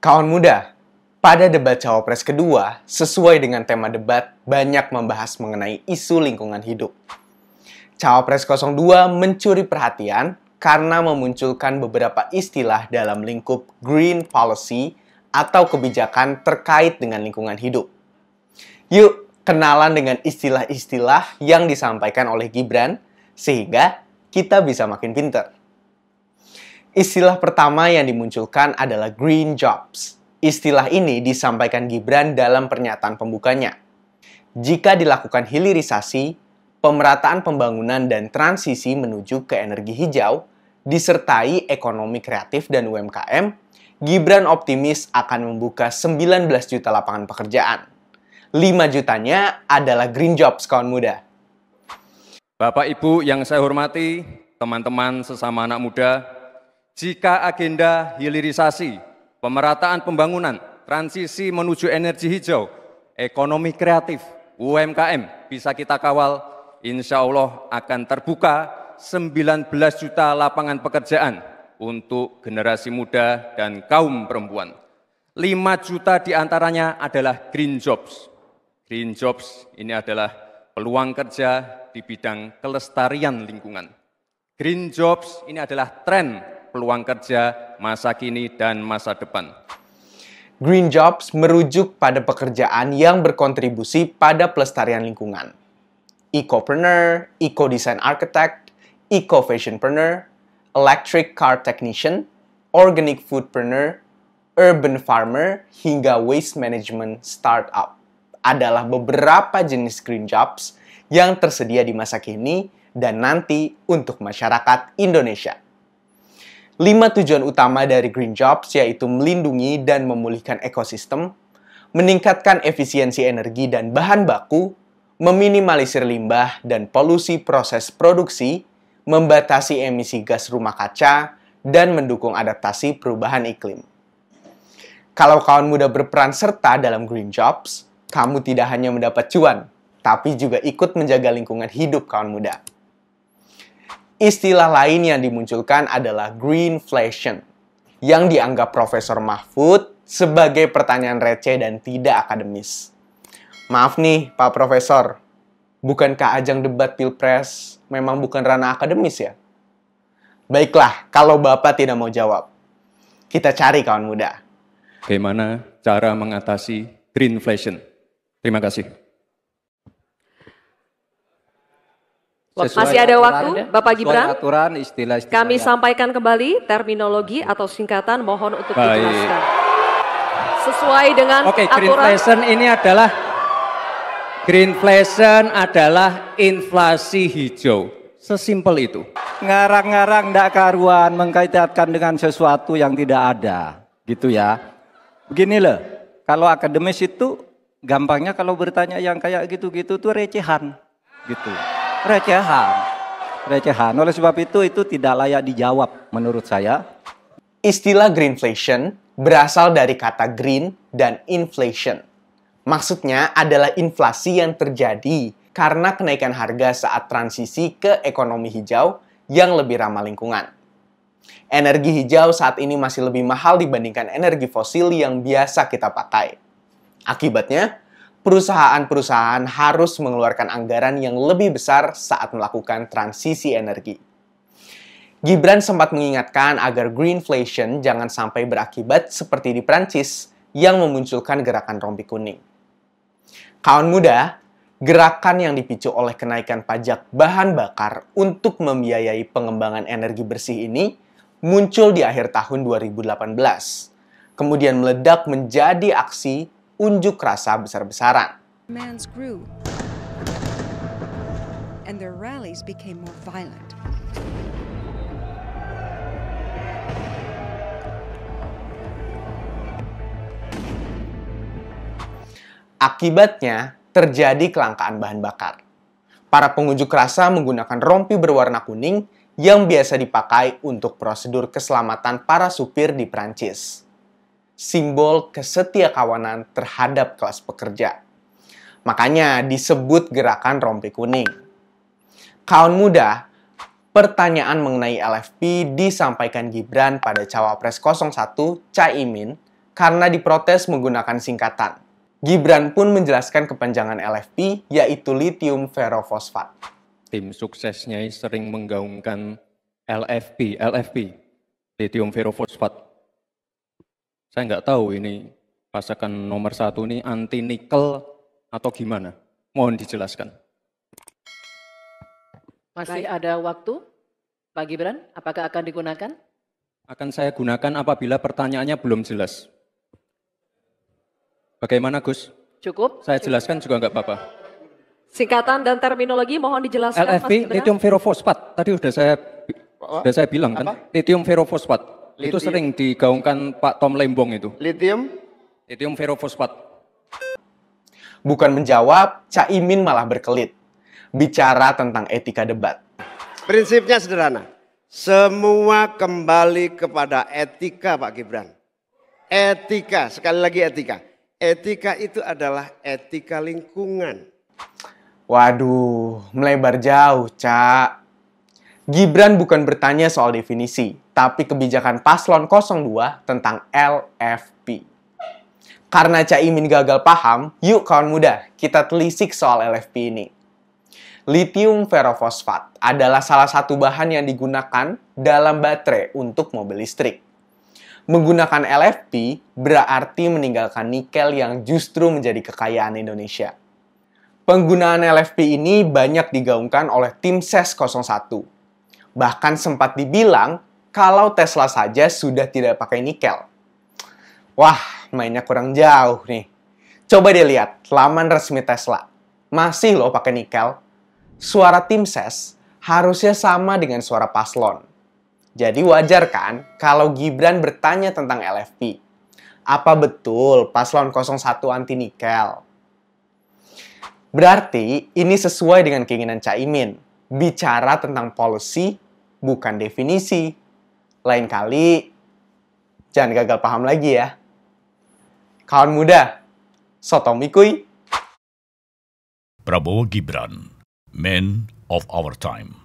Kawan muda, pada debat Cawapres kedua, sesuai dengan tema debat, banyak membahas mengenai isu lingkungan hidup. Cawapres 02 mencuri perhatian karena memunculkan beberapa istilah dalam lingkup green policy atau kebijakan terkait dengan lingkungan hidup. Yuk, kenalan dengan istilah-istilah yang disampaikan oleh Gibran, sehingga kita bisa makin pintar. Istilah pertama yang dimunculkan adalah green jobs. Istilah ini disampaikan Gibran dalam pernyataan pembukanya. Jika dilakukan hilirisasi, pemerataan pembangunan dan transisi menuju ke energi hijau, disertai ekonomi kreatif dan UMKM, Gibran optimis akan membuka 19 juta lapangan pekerjaan. 5 jutanya adalah green jobs, kawan muda. Bapak Ibu yang saya hormati, teman-teman sesama anak muda, jika agenda hilirisasi, pemerataan pembangunan, transisi menuju energi hijau, ekonomi kreatif, UMKM bisa kita kawal, insya Allah akan terbuka 19 juta lapangan pekerjaan untuk generasi muda dan kaum perempuan. 5 juta diantaranya adalah green jobs. Green jobs ini adalah peluang kerja di bidang kelestarian lingkungan. Green jobs ini adalah tren peluang kerja masa kini dan masa depan. Green jobs merujuk pada pekerjaan yang berkontribusi pada pelestarian lingkungan. Ecopreneur, eco-design architect, eco-fashionpreneur, electric car technician, organic foodpreneur, urban farmer, hingga waste management startup adalah beberapa jenis green jobs yang tersedia di masa kini dan nanti untuk masyarakat Indonesia. 5 tujuan utama dari green jobs yaitu melindungi dan memulihkan ekosistem, meningkatkan efisiensi energi dan bahan baku, meminimalisir limbah dan polusi proses produksi, membatasi emisi gas rumah kaca, dan mendukung adaptasi perubahan iklim. Kalau kawan muda berperan serta dalam green jobs, kamu tidak hanya mendapat cuan, tapi juga ikut menjaga lingkungan hidup kawan muda. Istilah lain yang dimunculkan adalah greenflation, yang dianggap Profesor Mahfud sebagai pertanyaan receh dan tidak akademis. Maaf nih, Pak Profesor, bukankah ajang debat Pilpres memang bukan ranah akademis ya? Baiklah, kalau Bapak tidak mau jawab, kita cari kawan muda. Bagaimana cara mengatasi greenflation? Terima kasih. Masih ada waktu, Bapak Gibran. Aturan, istilah Kami sampaikan kembali terminologi atau singkatan, mohon untuk dijelaskan. Sesuai dengan aturan. Greenflation adalah inflasi hijau. Sesimpel itu. Ngarang-ngarang ndak karuan mengkaitkan dengan sesuatu yang tidak ada, gitu ya. Begini loh, kalau akademis itu gampangnya kalau bertanya yang kayak gitu-gitu tuh recehan, gitu. Recehan. Oleh sebab itu tidak layak dijawab menurut saya. Istilah greenflation berasal dari kata green dan inflation. Maksudnya adalah inflasi yang terjadi karena kenaikan harga saat transisi ke ekonomi hijau yang lebih ramah lingkungan. Energi hijau saat ini masih lebih mahal dibandingkan energi fosil yang biasa kita pakai. Akibatnya, perusahaan-perusahaan harus mengeluarkan anggaran yang lebih besar saat melakukan transisi energi. Gibran sempat mengingatkan agar greenflation jangan sampai berakibat seperti di Prancis yang memunculkan gerakan rompi kuning. Kawan muda, gerakan yang dipicu oleh kenaikan pajak bahan bakar untuk membiayai pengembangan energi bersih ini muncul di akhir tahun 2018. Kemudian meledak menjadi aksi unjuk rasa besar-besaran. Demands grew, and their rallies became more violent. Akibatnya, terjadi kelangkaan bahan bakar. Para pengunjuk rasa menggunakan rompi berwarna kuning yang biasa dipakai untuk prosedur keselamatan para supir di Prancis. Simbol kesetiakawanan terhadap kelas pekerja. Makanya disebut gerakan rompi kuning. Kawan muda, pertanyaan mengenai LFP disampaikan Gibran pada Cawapres 01 Caimin karena diprotes menggunakan singkatan. Gibran pun menjelaskan kepanjangan LFP, yaitu lithium ferrofosfat. Tim suksesnya sering menggaungkan LFP, lithium ferrofosfat. Saya nggak tahu ini pasokan nomor 1 ini anti nikel atau gimana. Mohon dijelaskan. Masih ada waktu, Pak Gibran, apakah akan digunakan? Akan saya gunakan apabila pertanyaannya belum jelas. Bagaimana Gus? Cukup? Saya jelaskan juga nggak apa-apa. Singkatan dan terminologi mohon dijelaskan, Mas LFP, Gibran. lithium ferrofosfat. Tadi sudah saya bilang kan, lithium ferrofosfat. Itu sering digaungkan Pak Tom Lembong itu. Lithium Ferrofosfat. Bukan menjawab, Caimin malah berkelit. Bicara tentang etika debat. prinsipnya sederhana. Semua kembali kepada etika Pak Gibran. Etika, sekali lagi etika. Etika itu adalah etika lingkungan. Waduh, melebar jauh, Cak. Gibran bukan bertanya soal definisi, tapi kebijakan paslon 02 tentang LFP. Karena Caimin gagal paham, yuk kawan muda, kita telisik soal LFP ini. Lithium ferrofosfat adalah salah satu bahan yang digunakan dalam baterai untuk mobil listrik. Menggunakan LFP berarti meninggalkan nikel yang justru menjadi kekayaan Indonesia. Penggunaan LFP ini banyak digaungkan oleh tim SES 01. Bahkan sempat dibilang kalau Tesla saja sudah tidak pakai nikel. Wah, mainnya kurang jauh nih. Coba deh lihat laman resmi Tesla. Masih loh pakai nikel. Suara tim SES harusnya sama dengan suara paslon. Jadi wajar kan kalau Gibran bertanya tentang LFP. Apa betul paslon 01 anti nikel? Berarti ini sesuai dengan keinginan Caimin. Bicara tentang policy, bukan definisi. Lain kali, jangan gagal paham lagi ya. Kawan muda, sotomikuy. Prabowo Gibran, man of our time.